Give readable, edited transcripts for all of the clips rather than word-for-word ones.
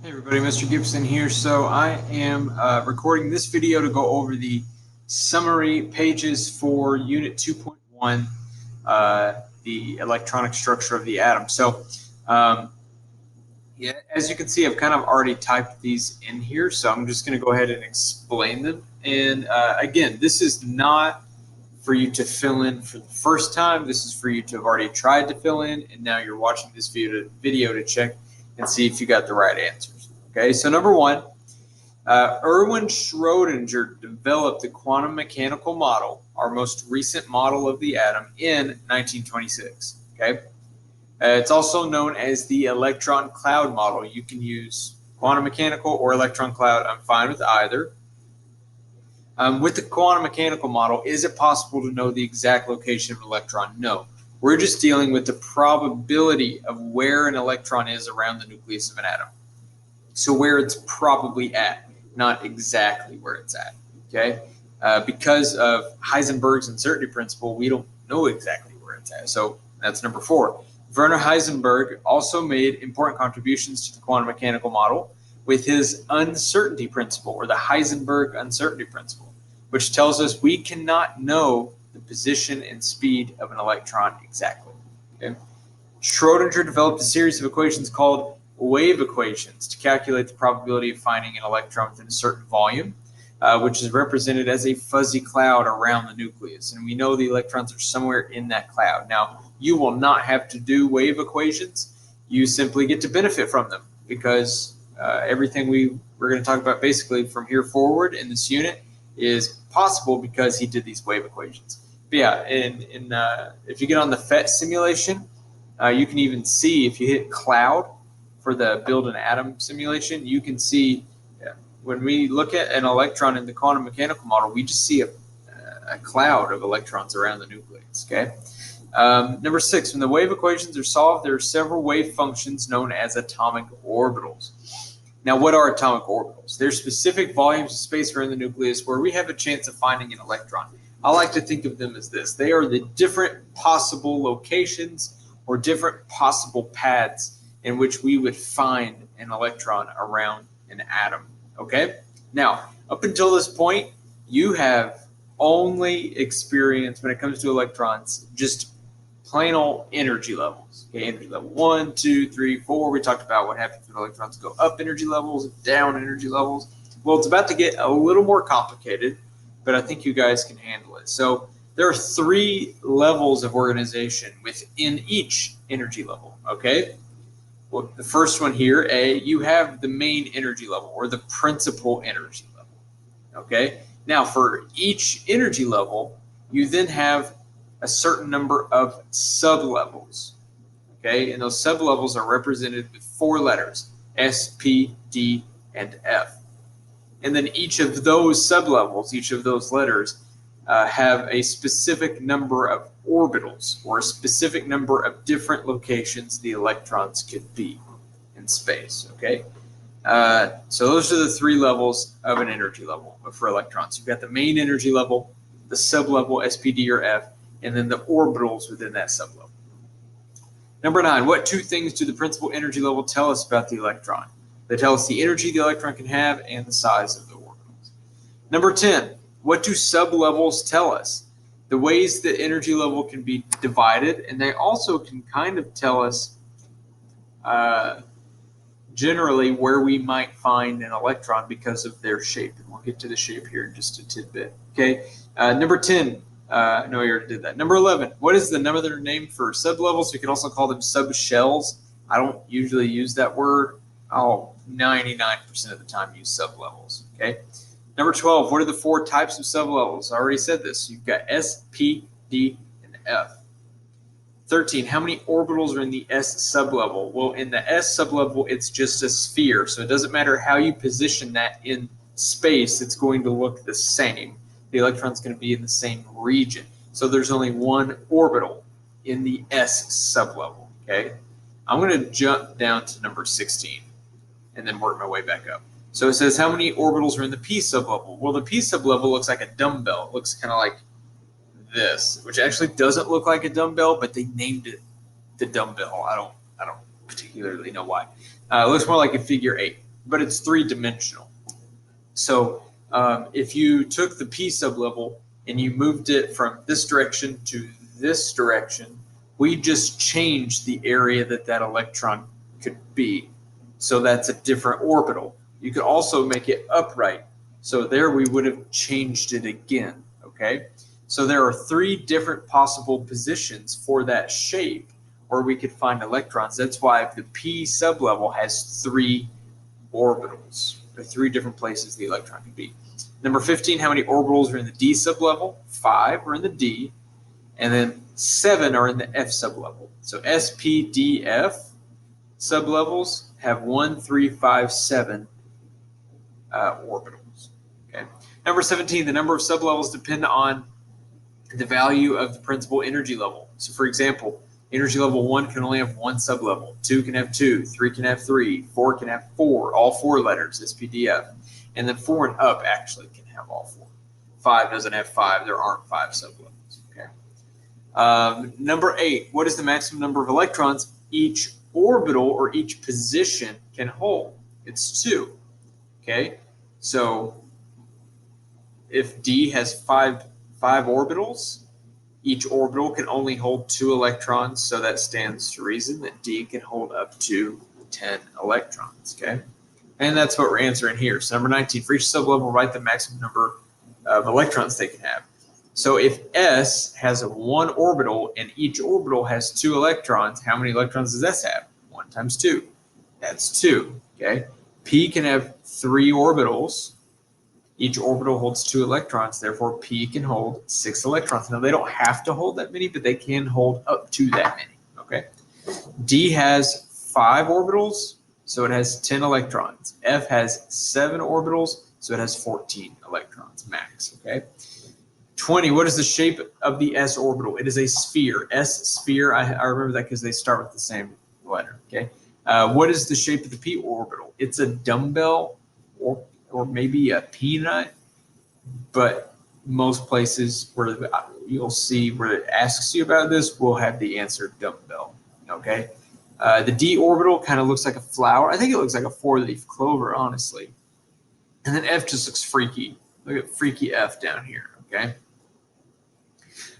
Hey everybody, Mr. Gibson here. So I am recording this video to go over the summary pages for Unit 2.1, the electronic structure of the atom. So um, yeah, as you can see, I've kind of already typed these in here, so I'm just going to go ahead and explain them. And again, this is not for you to fill in for the first time. This is for you to have already tried to fill in, and now you're watching this video to check and see if you got the right answers. Okay, so number one, Erwin Schrödinger developed the quantum mechanical model, our most recent model of the atom, in 1926. Okay, it's also known as the electron cloud model. You can use quantum mechanical or electron cloud. I'm fine with either. With the quantum mechanical model, is it possible to know the exact location of an electron? No. We're just dealing with the probability of where an electron is around the nucleus of an atom. So where it's probably at, not exactly where it's at. Okay? Because of Heisenberg's uncertainty principle, we don't know exactly where it's at. So that's number 4. Werner Heisenberg also made important contributions to the quantum mechanical model with his uncertainty principle, or the Heisenberg uncertainty principle, which tells us we cannot know the position and speed of an electron exactly. Okay? Schrödinger developed a series of equations called wave equations to calculate the probability of finding an electron within a certain volume, which is represented as a fuzzy cloud around the nucleus. And we know the electrons are somewhere in that cloud. Now, you will not have to do wave equations. You simply get to benefit from them because everything we're going to talk about basically from here forward in this unit is possible because he did these wave equations. But yeah, if you get on the PhET simulation, you can even see if you hit cloud for the build an atom simulation, you can see when we look at an electron in the quantum mechanical model, we just see a cloud of electrons around the nucleus. Okay. Number 6, when the wave equations are solved, there are several wave functions known as atomic orbitals. Now, what are atomic orbitals? They're specific volumes of space around the nucleus where we have a chance of finding an electron. I like to think of them as this. They are the different possible locations or different possible paths in which we would find an electron around an atom. Okay? Now, up until this point, you have only experienced, when it comes to electrons, just plain old energy levels. Okay, energy level 1, 2, 3, 4. We talked about what happens when electrons go up energy levels, down energy levels. Well, it's about to get a little more complicated, but I think you guys can handle it. So there are 3 levels of organization within each energy level. Okay. Well, the first one here, A, you have the main energy level or the principal energy level. Okay. Now, for each energy level, you then have a certain number of sublevels. Okay, and those sublevels are represented with 4 letters: S, P, D, and F. And then each of those sublevels, each of those letters, have a specific number of orbitals or a specific number of different locations the electrons could be in space. Okay, so those are the 3 levels of an energy level for electrons. You've got the main energy level, the sublevel S, P, D, or F, and then the orbitals within that sublevel. Number 9, what 2 things do the principal energy level tell us about the electron? They tell us the energy the electron can have and the size of the orbitals. Number 10, what do sublevels tell us? The ways that energy level can be divided, and they also can kind of tell us generally where we might find an electron because of their shape. And we'll get to the shape here in just a tidbit. Okay. Number 10. No, we already did that. Number 11. What is the other name for sublevels? We can also call them subshells. I don't usually use that word. I'll 99% of the time use sublevels. Okay. Number 12. What are the 4 types of sublevels? I already said this. You've got S, P, D, and F. 13, how many orbitals are in the S sublevel? Well, in the S sublevel, it's just a sphere. So it doesn't matter how you position that in space, it's going to look the same. The electron's going to be in the same region. So there's only 1 orbital in the S sublevel. Okay, I'm going to jump down to number 16 and then work my way back up. So it says how many orbitals are in the P sublevel? Well, the P sublevel looks like a dumbbell. It looks kind of like this, which actually doesn't look like a dumbbell, but they named it the dumbbell. I don't particularly know why. It looks more like a figure 8. but it's three-dimensional. So if you took the p sublevel and you moved it from this direction to this direction, we just changed the area that that electron could be. So that's a different orbital. You could also make it upright. So there we would have changed it again, okay? So there are three different possible positions for that shape where we could find electrons. That's why the p sublevel has three orbitals. There are three different places the electron could be. Number 15, how many orbitals are in the d sublevel? 5 are in the d, and then 7 are in the f sublevel. So s, p, d, f sublevels have 1, 3, 5, 7 orbitals. Okay. Number 17, the number of sublevels depend on the value of the principal energy level. So for example, energy level 1 can only have one sublevel, 2 can have 2, 3 can have 3, 4 can have 4, all 4 letters, SPDF. And then 4 and up actually can have all 4. 5 doesn't have 5, there aren't 5 sublevels. Okay. Number 8, what is the maximum number of electrons each orbital or each position can hold? It's 2. Okay, so if D has five orbitals, each orbital can only hold 2 electrons, so that stands to reason that D can hold up to 10 electrons, okay? And that's what we're answering here. So number 19, for each sublevel, write the maximum number of electrons they can have. So if S has one orbital and each orbital has 2 electrons, how many electrons does S have? 1 times 2, that's 2, okay? P can have 3 orbitals. Each orbital holds 2 electrons, therefore P can hold 6 electrons. Now they don't have to hold that many, but they can hold up to that many, okay? D has 5 orbitals, so it has 10 electrons. F has 7 orbitals, so it has 14 electrons max, okay? 20, what is the shape of the S orbital? It is a sphere. S sphere, I remember that because they start with the same letter, okay? What is the shape of the P orbital? It's a dumbbell or maybe a peanut, but most places where you'll see where it asks you about this will have the answer dumbbell, okay? The D orbital kind of looks like a flower. I think it looks like a 4-leaf clover, honestly. And then F just looks freaky. Look at freaky F down here, okay?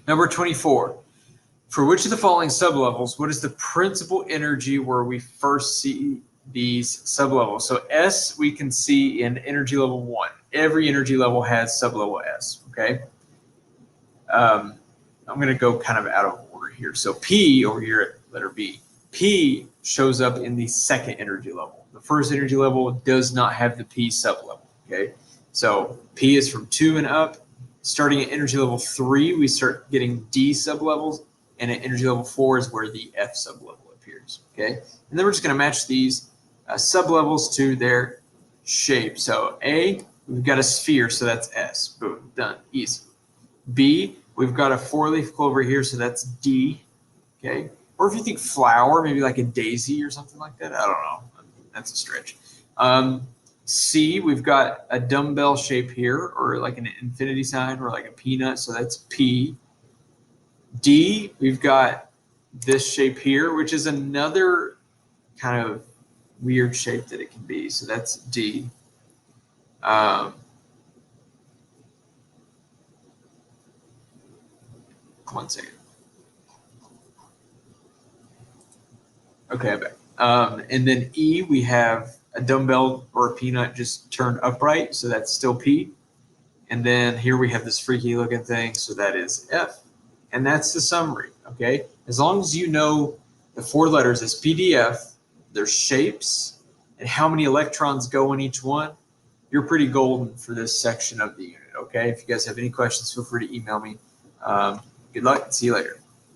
Number 24. For which of the following sublevels, what is the principal energy where we first see these sublevels? So S we can see in energy level 1. Every energy level has sublevel S, okay? I'm going to go kind of out of order here. So P over here at letter B. P shows up in the second energy level. The first energy level does not have the P sublevel, okay? So P is from 2 and up. Starting at energy level 3, we start getting D sublevels. And at energy level 4 is where the F sublevel appears, okay? And then we're just going to match these sublevels to their shape. So A, we've got a sphere, so that's S. Boom, done, easy. B, we've got a 4-leaf clover here, so that's D, okay? Or if you think flower, maybe like a daisy or something like that. I don't know. That's a stretch. C, we've got a dumbbell shape here, or like an infinity sign, or like a peanut, so that's P. D, we've got this shape here, which is another kind of weird shape that it can be. So that's D. One second. Okay, I'm back. And then E, we have a dumbbell or a peanut just turned upright, so that's still P. And then here we have this freaky looking thing, so that is F. And that's the summary, okay? As long as you know the 4 letters as PDF, their shapes, and how many electrons go in each one, you're pretty golden for this section of the unit, okay? If you guys have any questions, feel free to email me. Good luck and see you later.